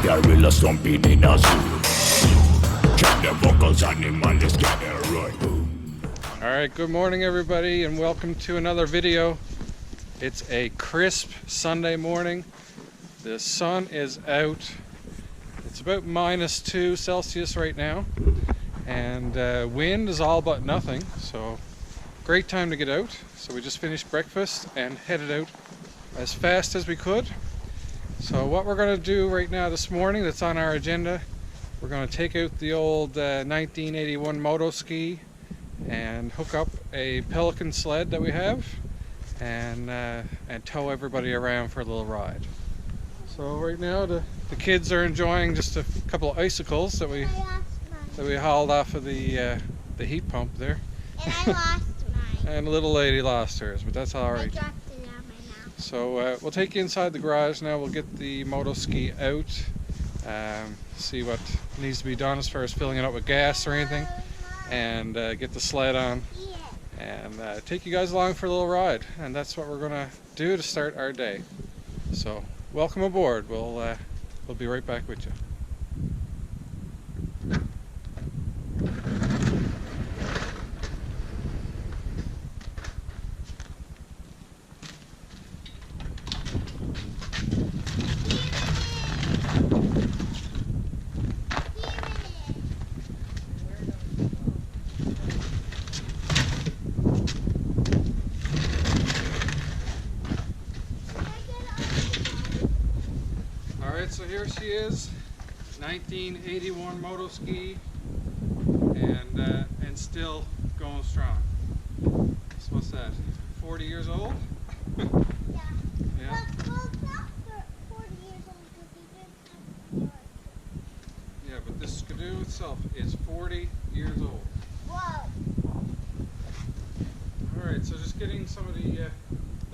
gorilla stomping in a zoo. Check the vocals, animals gather right. Alright, good morning everybody and welcome to another video. It's a crisp Sunday morning. The sun is out. It's about -2 Celsius right now. And wind is all but nothing. So great time to get out. So we just finished breakfast and headed out as fast as we could. So what we're going to do right now this morning that's on our agenda, we're going to take out the old 1981 Moto-Ski and hook up a Pelican sled that we have and tow everybody around for a little ride. So right now the kids are enjoying just a couple of icicles that we hauled off of the heat pump there. And I lost mine. And the little lady lost hers, but that's all right. I dropped it on my mouth. So we'll take you inside the garage now. We'll get the Moto-Ski out, see what needs to be done as far as filling it up with gas or anything, and get the sled on and take you guys along for a little ride. And that's what we're gonna do to start our day. So welcome aboard. We'll be right back with you. So here she is, 1981 Moto-Ski, and still going strong. So what's that? 40 years old? Yeah. Yeah. Well, not 40 years old because he didn't have Yeah, but this Skidoo itself is 40 years old. Whoa. All right, so just getting some of the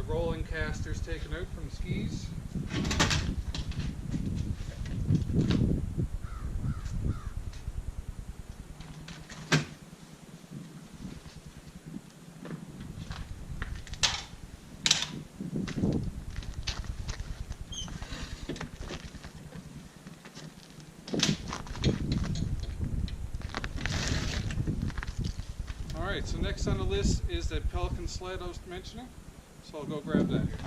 rolling casters taken out from the skis. Alright, so next on the list is the Pelican sled I was mentioning, so I'll go grab that here.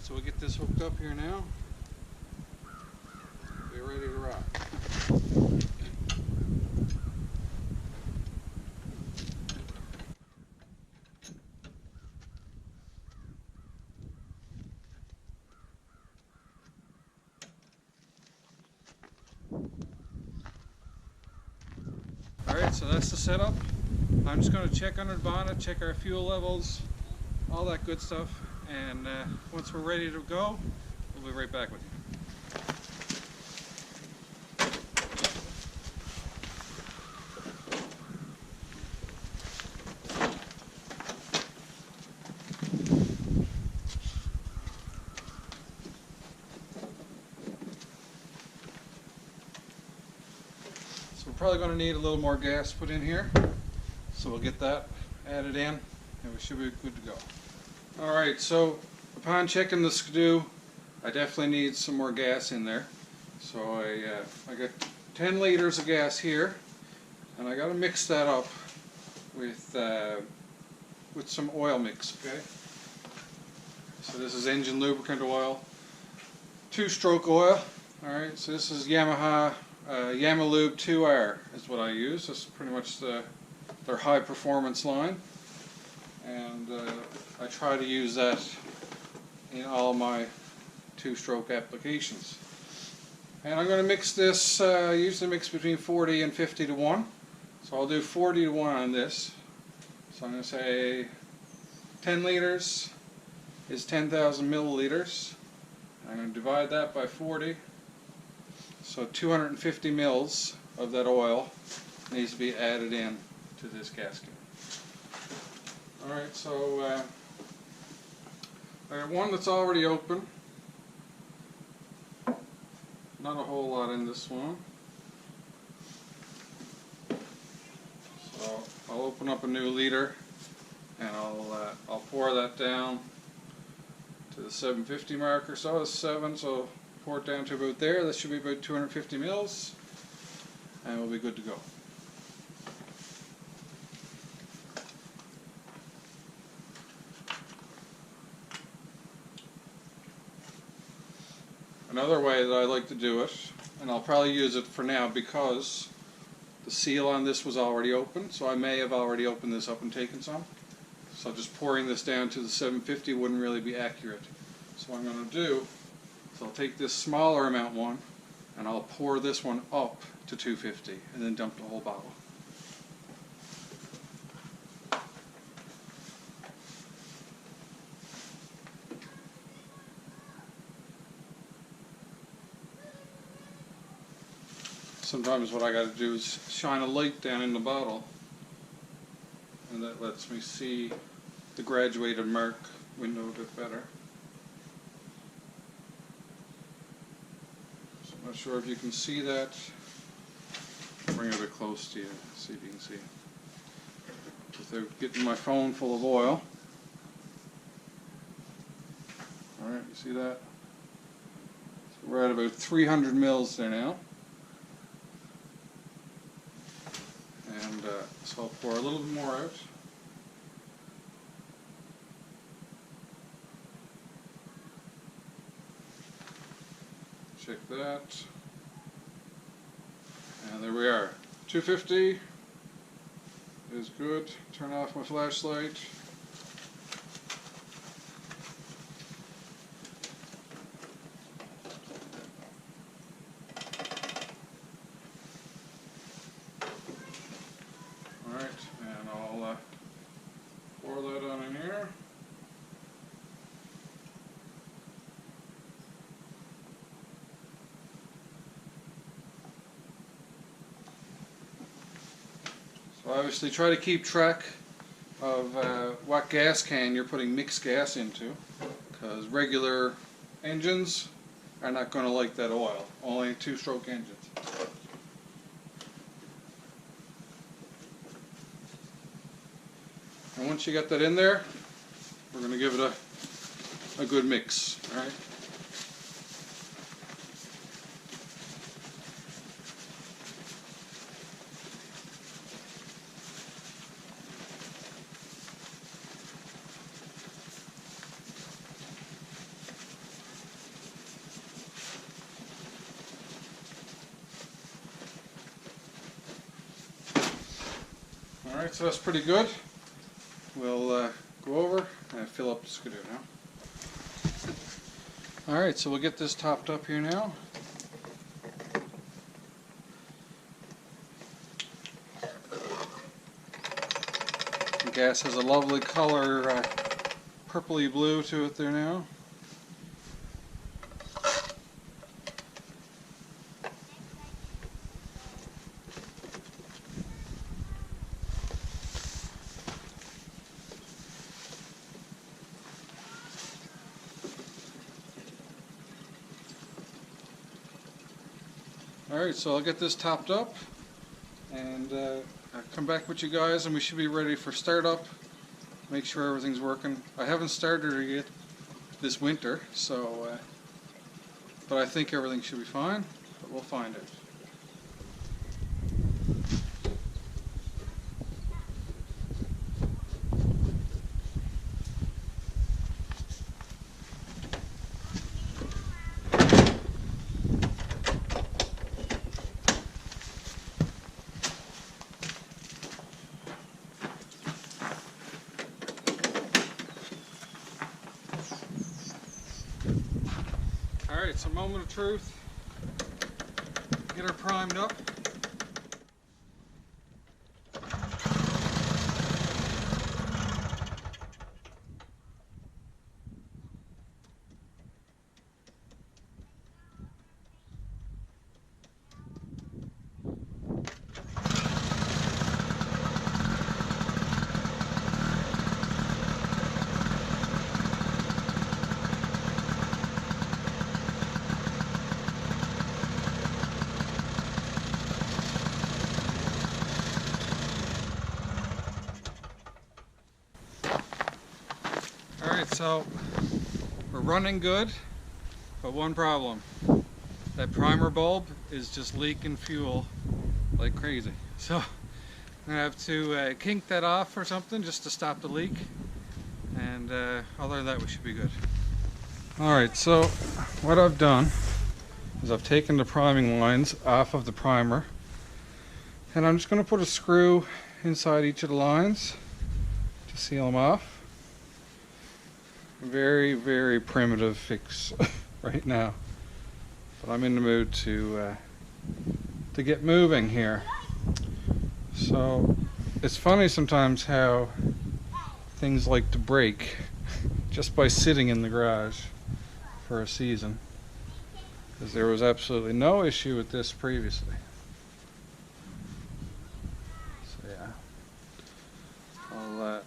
So we'll get this hooked up here now. Be ready to rock. Alright, so that's the setup. I'm just going to check under the bonnet, check our fuel levels, all that good stuff. And once we're ready to go, we'll be right back with you. So we're probably going to need a little more gas put in here. So we'll get that added in and we should be good to go. Alright, so upon checking the Skidoo, I definitely need some more gas in there. So I got 10 liters of gas here, and I got to mix that up with some oil mix, okay? So this is engine lubricant oil, 2-stroke oil. Alright, so this is Yamaha Yamalube 2R is what I use. This is pretty much their high performance line. And I try to use that in all my 2-stroke applications. And I'm going to mix this, usually mix between 40 and 50 to 1. So I'll do 40 to 1 on this. So I'm going to say 10 liters is 10,000 milliliters. I'm going to divide that by 40. So 250 mils of that oil needs to be added in to this gasket. Alright, so I have one that's already open. Not a whole lot in this one. So I'll open up a new liter and I'll pour that down to the 750 mark or so. It's 7, so pour it down to about there. That should be about 250 mils, and we'll be good to go. Another way that I like to do it, and I'll probably use it for now because the seal on this was already open, so I may have already opened this up and taken some. So just pouring this down to the 750 wouldn't really be accurate. So what I'm going to do is I'll take this smaller amount one and I'll pour this one up to 250 and then dump the whole bottle. Sometimes what I got to do is shine a light down in the bottle, and that lets me see the graduated mark window a bit better. So I'm not sure if you can see that. Bring it a bit close to you, see if you can see. Without getting my phone full of oil. Alright, you see that? So we're at about 300 mils there now. And so I'll pour a little bit more out. Check that. And there we are. 250 is good. Turn off my flashlight. Alright, and I'll pour that on in here. So obviously try to keep track of what gas can you're putting mixed gas into, because regular engines are not going to like that oil, only two-stroke engines. And once you get that in there, we're going to give it a good mix. All right. Alright, so that's pretty good. We'll go over and fill up the skidoo now. Alright, so we'll get this topped up here now. The gas has a lovely color, purpley blue to it there now. Alright, so I'll get this topped up and I'll come back with you guys and we should be ready for startup. Make sure everything's working. I haven't started it yet this winter, so but I think everything should be fine, but we'll find out. Alright, it's a moment of truth. Get her primed up. So we're running good, but one problem. That primer bulb is just leaking fuel like crazy. So I'm gonna have to kink that off or something just to stop the leak. And other than that, we should be good. Alright, so what I've done is I've taken the priming lines off of the primer, and I'm just going to put a screw inside each of the lines to seal them off. Very, very primitive fix right now, but I'm in the mood to get moving here. So it's funny sometimes how things like to break just by sitting in the garage for a season, because there was absolutely no issue with this previously. So yeah, I'll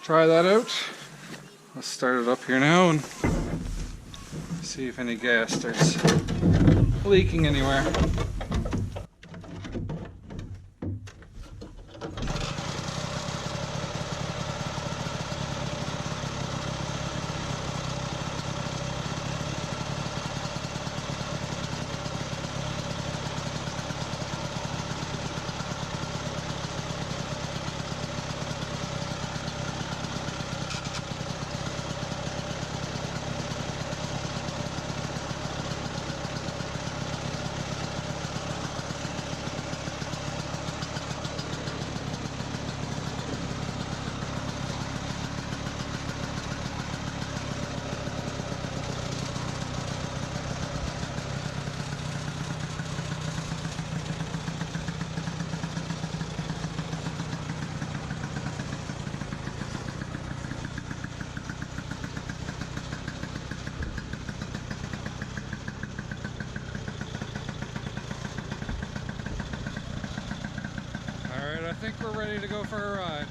try that out. Let's start it up here now and see if any gas starts leaking anywhere. I think we're ready to go for a ride.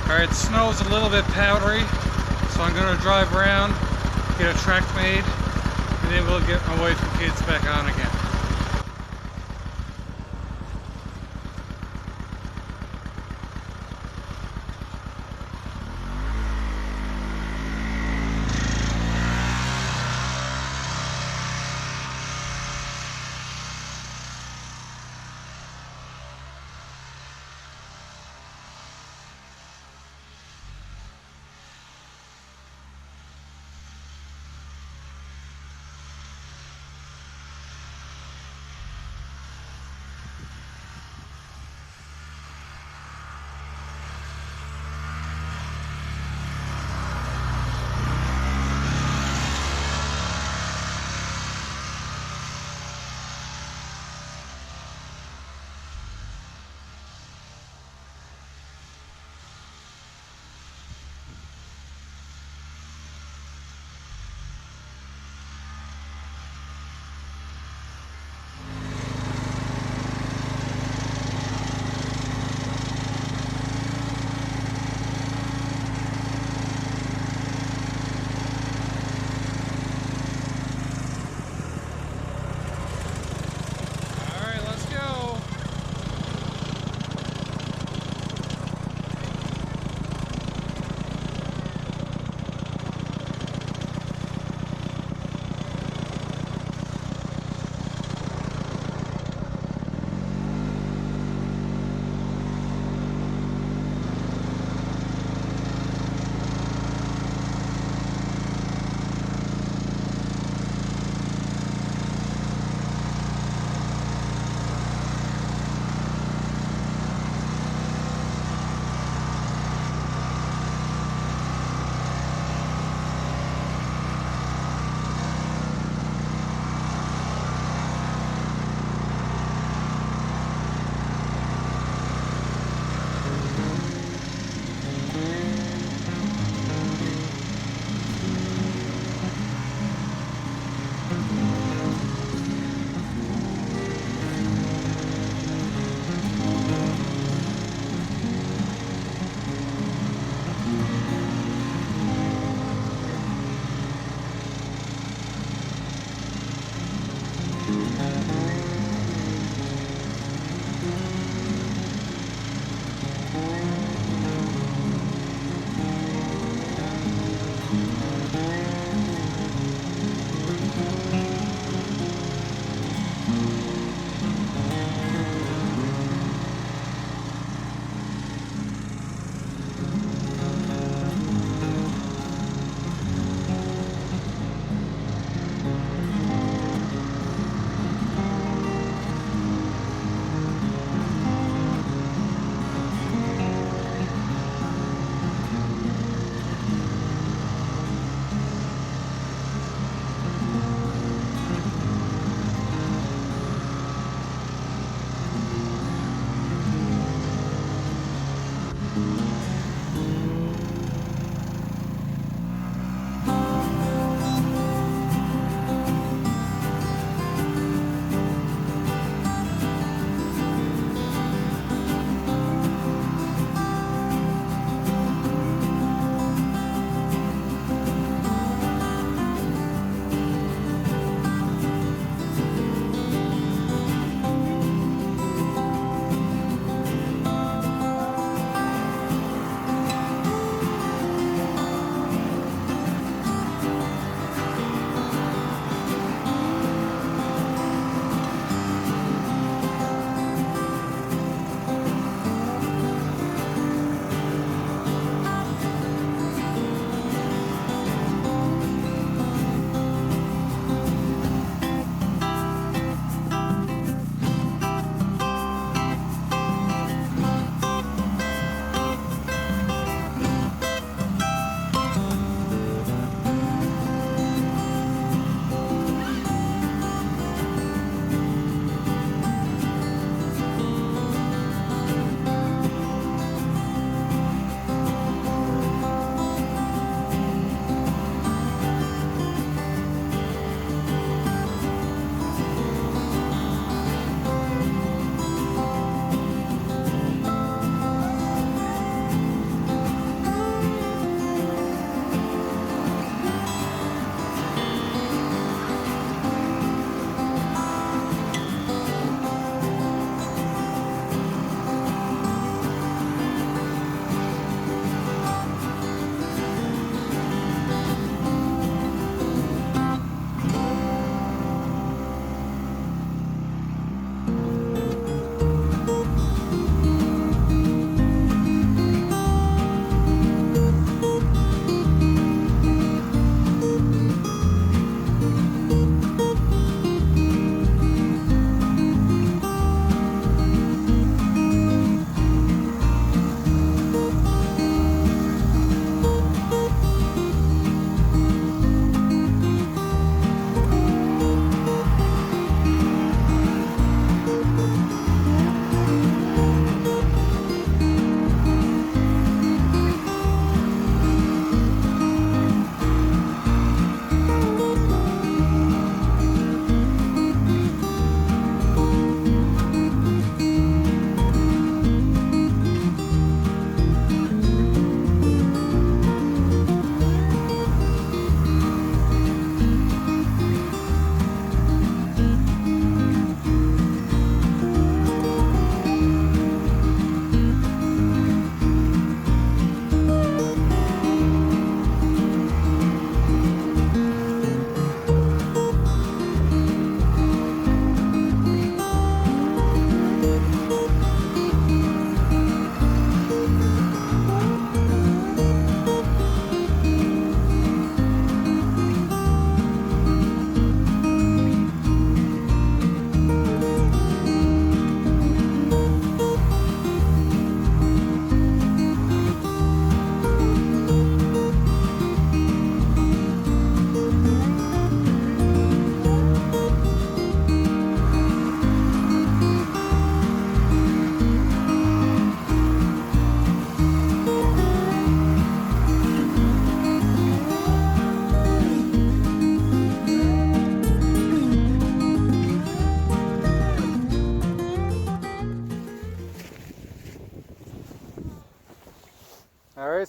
Alright, the snow's a little bit powdery, so I'm going to drive around, get a track made, and then we'll get my wife and kids back on again.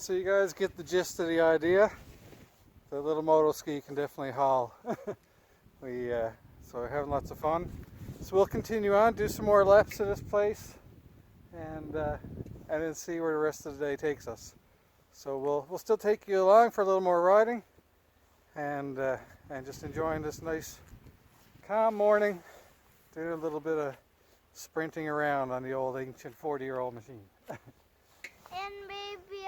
so you guys get the gist of the idea. The little Moto-Ski can definitely haul. So we're having lots of fun. So we'll continue on, do some more laps of this place, and then see where the rest of the day takes us. So we'll still take you along for a little more riding, and just enjoying this nice, calm morning, doing a little bit of sprinting around on the old ancient 40-year-old machine. And maybe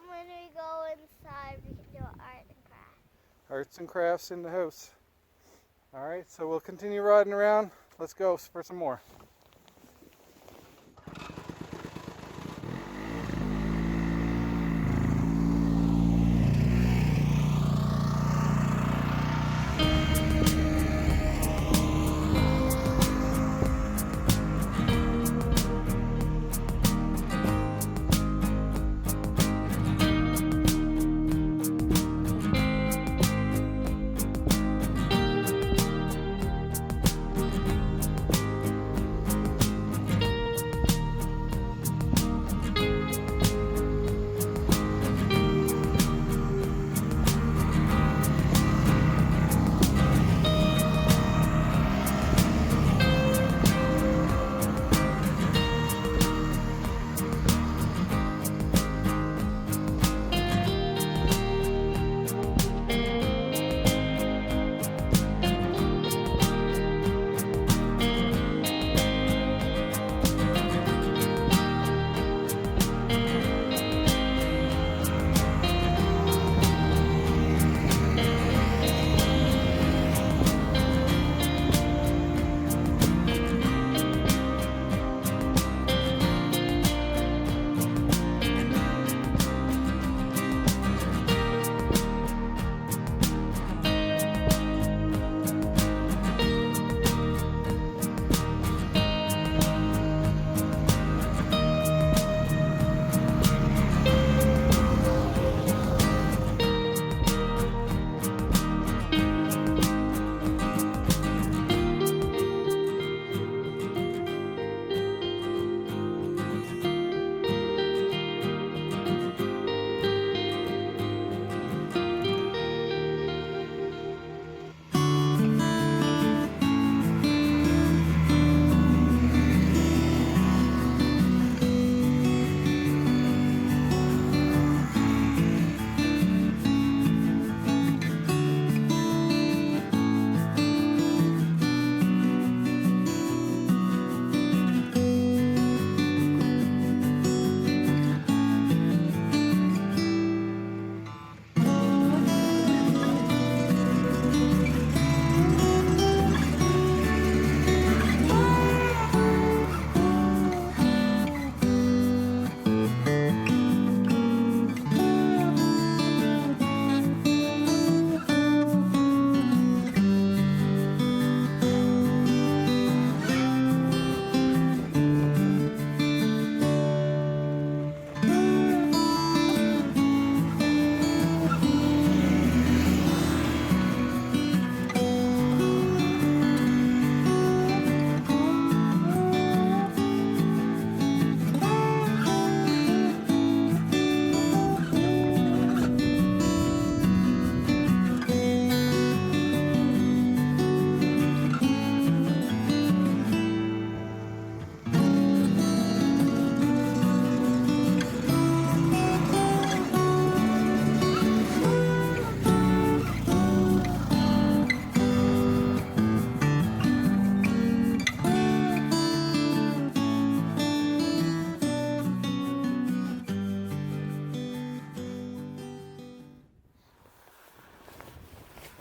when we go inside, we can do art and crafts. Arts and crafts in the house. All right, so we'll continue riding around. Let's go for some more.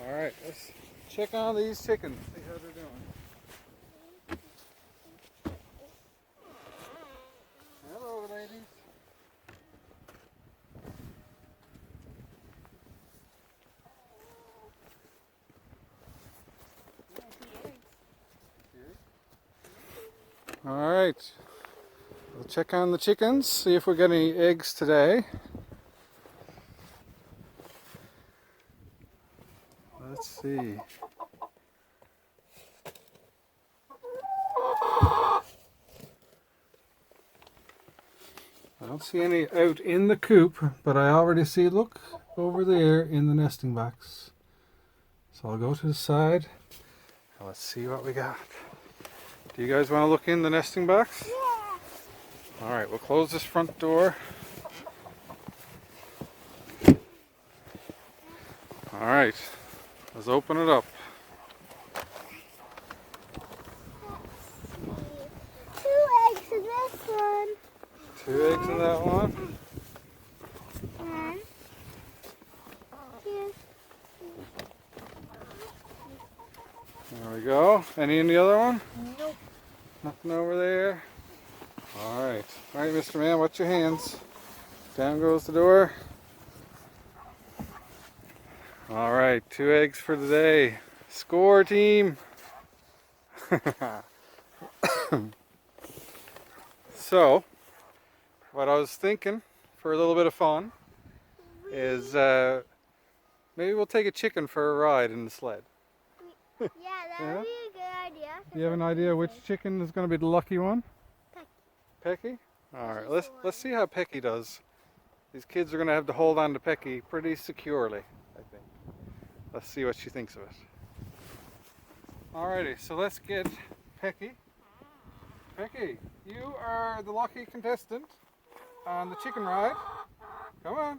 All right, let's check on these chickens, see how they're doing. Hello, ladies. All right, we'll check on the chickens, see if we got any eggs today. Let's see. Well, don't see any out in the coop, but I already see, look, over there in the nesting box. So I'll go to the side and let's see what we got. Do you guys want to look in the nesting box? Yeah. Alright, we'll close this front door. Alright, let's open it up. Let's see. 2 eggs in this one. 2 eggs in that one. And here's There we go. Any in the other one? nope. Nothing over there. Alright. Alright, Mr. Man, watch your hands. Down goes the door. Alright, 2 eggs for the day. Score, team! So, what I was thinking for a little bit of fun is maybe we'll take a chicken for a ride in the sled. Yeah, that would be a good idea. You have an idea which chicken is going to be the lucky one? Pecky. Pecky? Alright, let's see how Pecky does. These kids are going to have to hold on to Pecky pretty securely, I think. Let's see what she thinks of it. Alrighty, so let's get Pecky. Pecky, you are the lucky contestant on the chicken ride. Come on.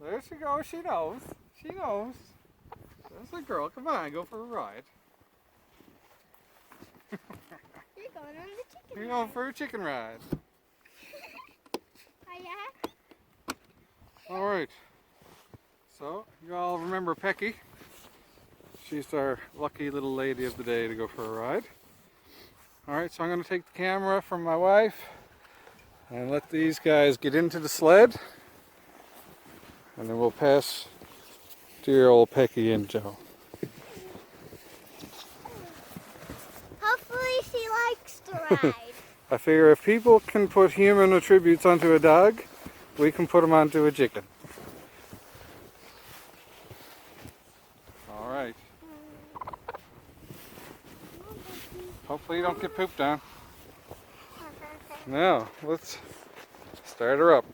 There she goes, she knows. She knows. There's the girl, come on, go for a ride. You're going on the chicken You're going for a chicken ride. Oh, yeah? Alright, so you all remember Pecky. She's our lucky little lady of the day to go for a ride. Alright, so I'm going to take the camera from my wife and let these guys get into the sled. And then we'll pass dear old Pecky and Joe. Hopefully she likes to ride. I figure if people can put human attributes onto a dog, we can put them onto a chicken. Alright. Hopefully you don't get pooped on. Now, let's start her up.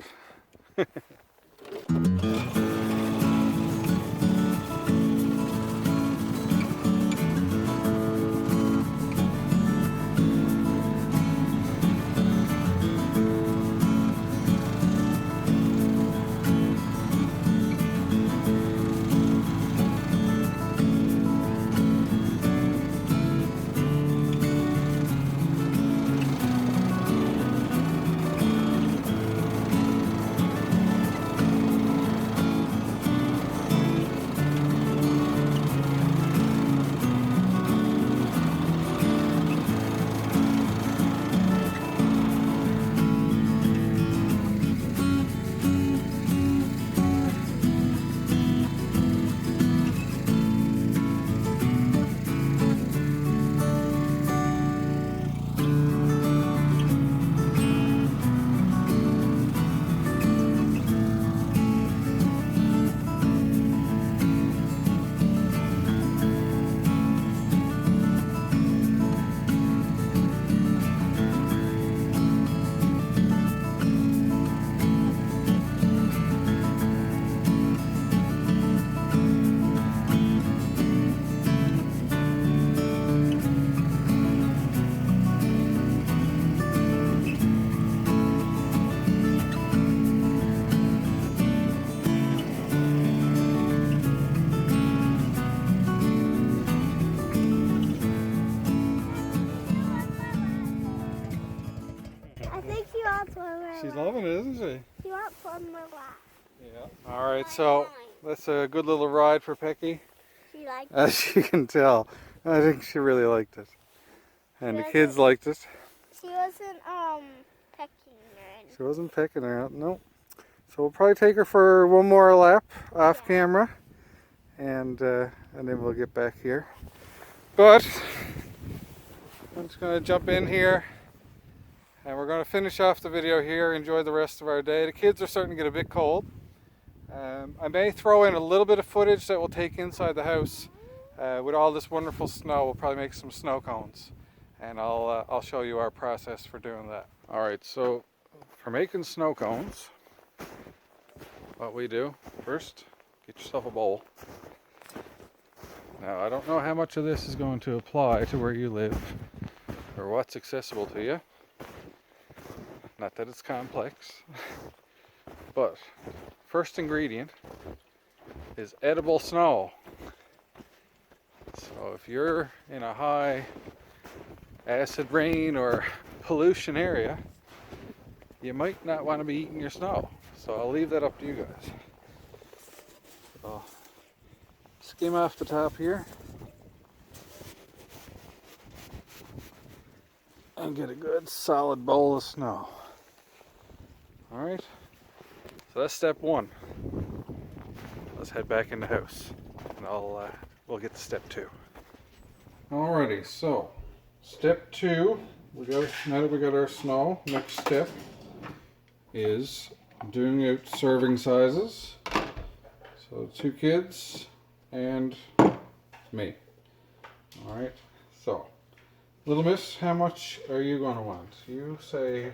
She's loving it, isn't she? She wants one more lap. Yeah. Alright, so that's a good little ride for Pecky. She likes it. As you can tell, I think she really liked it. And the She kids liked it. She wasn't pecking or anything. She wasn't picking her out, no. So we'll probably take her for one more lap off camera. And then we'll get back here. But I'm just going to jump in here. And we're going to finish off the video here, enjoy the rest of our day. The kids are starting to get a bit cold. I may throw in a little bit of footage that we'll take inside the house. With all this wonderful snow, we'll probably make some snow cones. And I'll show you our process for doing that. Alright, so for making snow cones, what we do first, get yourself a bowl. Now, I don't know how much of this is going to apply to where you live or what's accessible to you. Not that it's complex, but first ingredient is edible snow. So if you're in a high acid rain or pollution area, you might not want to be eating your snow. So I'll leave that up to you guys. So skim off the top here and get a good solid bowl of snow. Alright, so that's step one. Let's head back in the house and we'll get to step two. Alrighty, so step two, now that we got our snow, next step is doing out serving sizes. So 2 kids and me. Alright, so little miss, how much are you going to want? You say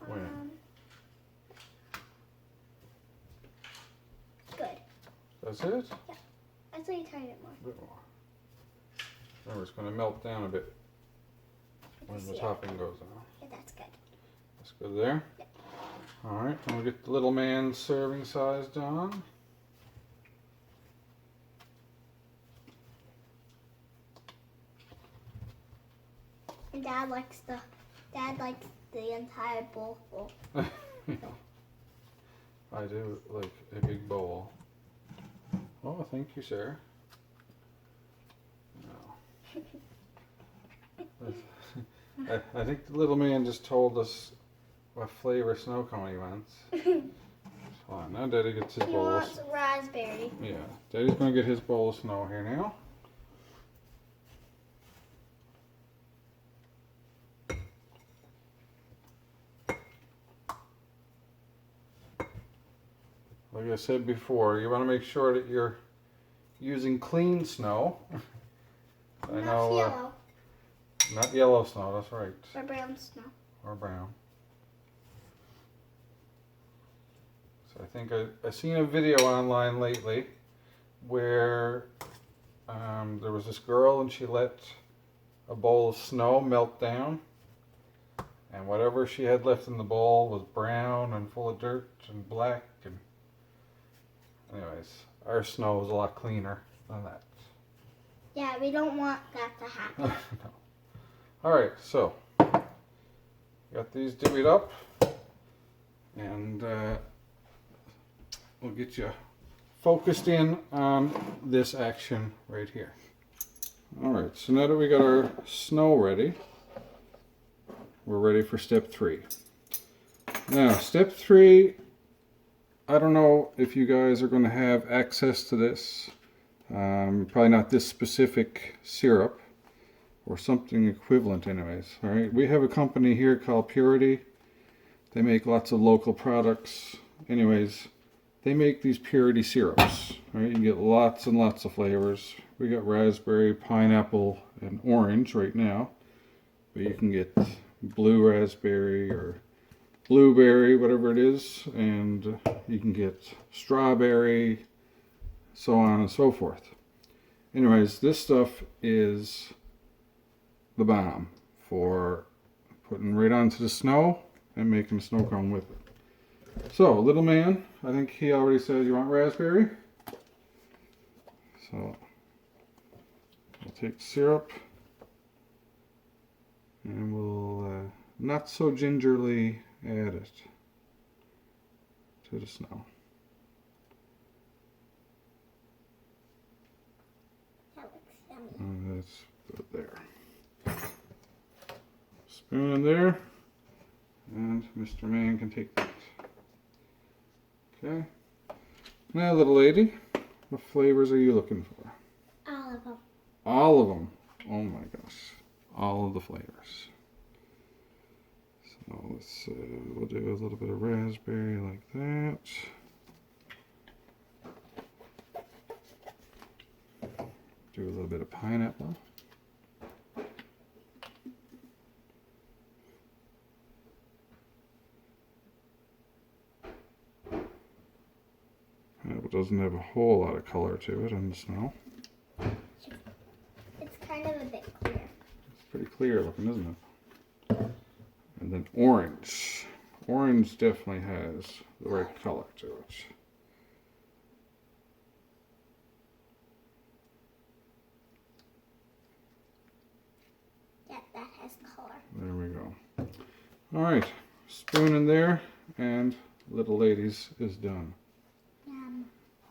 when. Good. That's it? Yeah. I'd say turn it more. A bit more. Remember, it's going to melt down a bit when the topping goes on. Yeah, that's good. That's good there? Yeah. Alright, and we'll get the little man's serving size done. And Dad likes the entire bowl full. I do like a big bowl. Oh, thank you, sir. No. I think the little man just told us what flavor snow cone he wants. Fine, now Daddy gets his He bowl. wants raspberry. Yeah, Daddy's gonna get his bowl of snow here now. Like I said before, you want to make sure that you're using clean snow. I know, Yellow. not yellow snow, that's right. Or brown snow. Or brown. So I think I seen a video online lately where there was this girl and she let a bowl of snow melt down, and whatever she had left in the bowl was brown and full of dirt and black. And anyways, our snow was a lot cleaner than that. Yeah, we don't want that to happen. No. Alright, so got these divvied up, and we'll get you focused in on this action right here. Alright, so now that we got our snow ready, we're ready for step 3. Now, step 3, I don't know if you guys are going to have access to this. Probably not this specific syrup, or something equivalent anyways. Alright, we have a company here called Purity. They make lots of local products. Anyways, they make these Purity syrups. Alright, you can get lots and lots of flavors. We got raspberry, pineapple, and orange right now. But you can get blue raspberry or blueberry, whatever it is. And you can get strawberry, so on and so forth. Anyways, this stuff is the bomb for putting right onto the snow and making a snow cone with it. So, little man, I think he already said you want raspberry. So, we'll take the syrup and we'll not so gingerly add it to the snow. That looks yummy. And that's good there. Spoon in there, and Mr. Man can take that. Okay. Now, little lady, what flavors are you looking for? All of them. All of them. Oh my gosh. All of the flavors. So let's we'll do a little bit of raspberry like that. Do a little bit of pineapple. It doesn't have a whole lot of color to it in the snow. It's kind of a bit clear. It's pretty clear looking, isn't it? And then orange. Orange definitely has the right color to it. Yeah, that has color. There we go. Alright, spoon in there, and little ladies is done. Yum.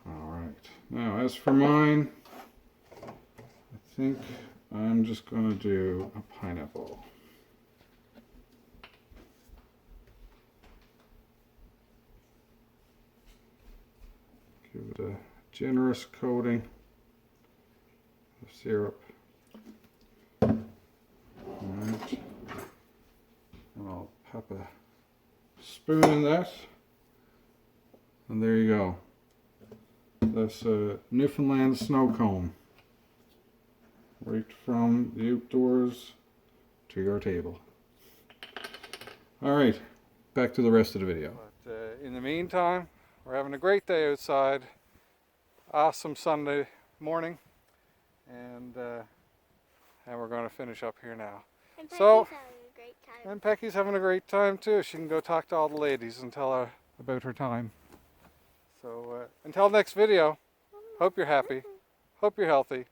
Alright, now as for mine, I think I'm just going to do a pineapple. Give it a generous coating of syrup. Alright, and I'll pop a spoon in that, and there you go. That's a Newfoundland snow cone, right from the outdoors to your table. Alright, back to the rest of the video. But, in the meantime, we're having a great day outside. Awesome Sunday morning, and we're going to finish up here now. And Peggy's So, having a great time. and Pecky's having a great time too. She can go talk to all the ladies and tell her about her time. So until next video, hope you're happy, hope you're healthy,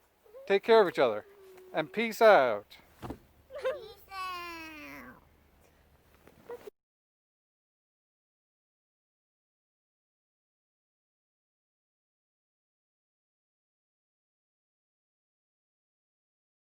take care of each other, and peace out.